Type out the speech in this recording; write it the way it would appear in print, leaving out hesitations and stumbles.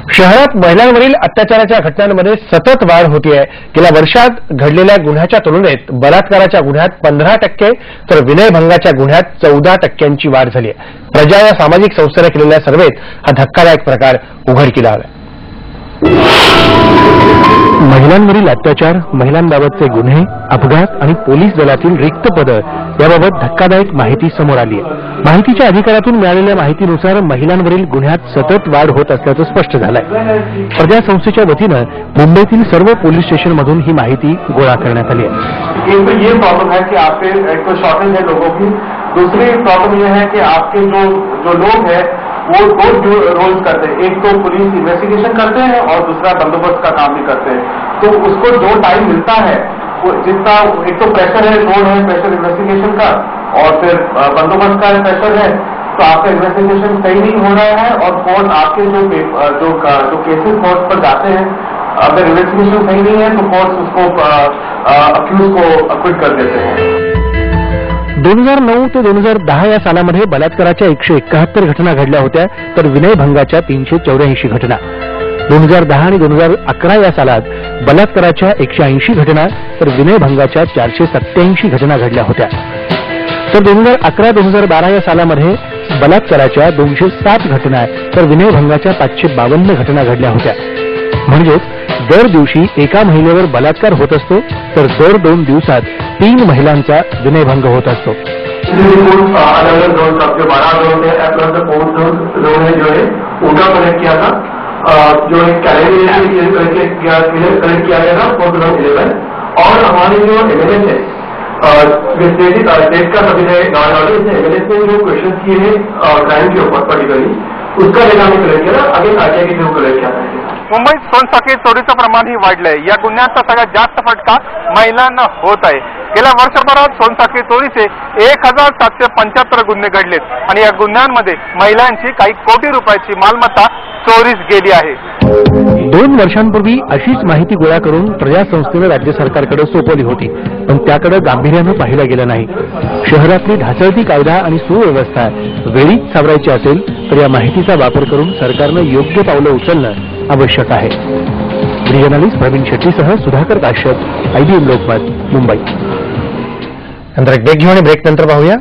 शहरात महिलांवरील अत्याचाराच्या घटनांमध्ये सतत वाढ होती आहे। गेल्या वर्षात घडलेल्या गुन्ह्याच्या तुलनेत बलात्काराच्या गुन्ह्यात 15% तर विनयभंगाच्या गुन्ह्यात 14% वाढ झाली आहे। प्रजा या सामाजिक संस्थेने केलेल्या सर्व्हेत हा धक्कादायक प्रकार उघडकीला आला। महिलांवरील अत्याचार, महिलांबाबतचे गुन्हे, अपघात आणि पोलीस दलातील रिक्त पदं याबाबत धक्कादायक माहिती समोर आली आहे। माहितीच्या अधिकारातून मिळालेल्या माहितीनुसार महिलांवरील गुन्ह्यात सतत वाढ होत असल्याचं स्पष्ट झालंय। प्रजा संस्थेच्या वतीनं मुंबईतील सर्व पोलीस स्टेशनमधून ही माहिती गोळा करण्यात आली आहे। एक तो ये प्रॉब्लम है कि आपके एक तो शॉर्टेज है लोगों की, दूसरी प्रॉब्लम यह है कि आपके जो लोग हैं वो दो रोल्स करते हैं, एक तो पुलिस इन्वेस्टिगेशन करते हैं और दूसरा बंदोबस्त का काम भी करते हैं। तो उसको जो टाइम मिलता है वो जितना, एक तो प्रेशर है, लोड है प्रेशर इन्वेस्टिगेशन का, और फिर बंदोबस्त का प्रेशर है, तो आपका इन्वेस्टिगेशन सही नहीं हो रहा है और कोर्ट आपके जो केसेस कोर्ट पर जाते हैं, अगर इन्वेस्टिगेशन सही नहीं है तो कोर्ट उसको अक्यूज को अक्विट कर देते हैं। 2009 ते 2010 या सालामध्ये बलात्काराच्या 171 घटना घडल्या होत्या, तर विनयभंगाच्या 384 घटना। 2010 आणि 2011 या सालात बलात्काराच्या 180 घटना तर विनयभंगाच्या 487 घटना घडल्या होत्या। तर 2011-2012 या सालामध्ये बलात्काराच्या 207 घटना तर विनयभंगाच्या 552 घटना घडल्या होत्या। म्हणजेच दर दिवशी एका महिलेवर बलात्कार होत असतो, तर दर 2 दिवसात 3 महिलांचा विनयभंग होत असतो। अलग-अलग जोन, सबसे बड़ा जोन है प्लस फोर्थ जोन है जो है उनका कलेक्ट किया था, जो एक कैलेंडर कलेक्ट किया गया था 411। और हमारे जो एमएलएस है स्टेट का सभी एमएलएस ने जो क्वेश्चन किए हैं क्राइम के ऊपर पर्टिकुलरली, उसका डेटा हमने कलेक्ट किया, आगे आरटीआई के थ्रू कलेक्ट किया था। मुंबईत सोनसाखळी चोरीचं प्रमाणही वाढलंय। या गुन्ह्यांचा सगळ्यात जास्त फटका महिलांना होत आहे। गेल्या वर्षभरात सोनसाखळी चोरीचे 1775 गुन्हे घडलेत आणि या गुन्ह्यांमध्ये महिलांची काही कोटी रुपयाची मालमत्ता चोरीस गेली आहे। 2 वर्षांपूर्वी अशीच माहिती गोळा करून प्रजा संस्थेने राज्य सरकारकडे सोपवली होती, पण त्याकडे गांभीर्यानं पाहिलं गेलं नाही। शहरातली ढासळती कायदा आणि सुव्यवस्था वेळीच सावरायची असेल तर या माहितीचा वापर करून सरकारनं योग्य पावलं उचलणं आवश्यक आहे। जर्नलिस्ट प्रवीण शेट्टीसह सुधाकर काश्यप, IBM लोकमत, मुंबई। नंतर एक ब्रेक घेऊ आणि ब्रेक नंतर पाहूया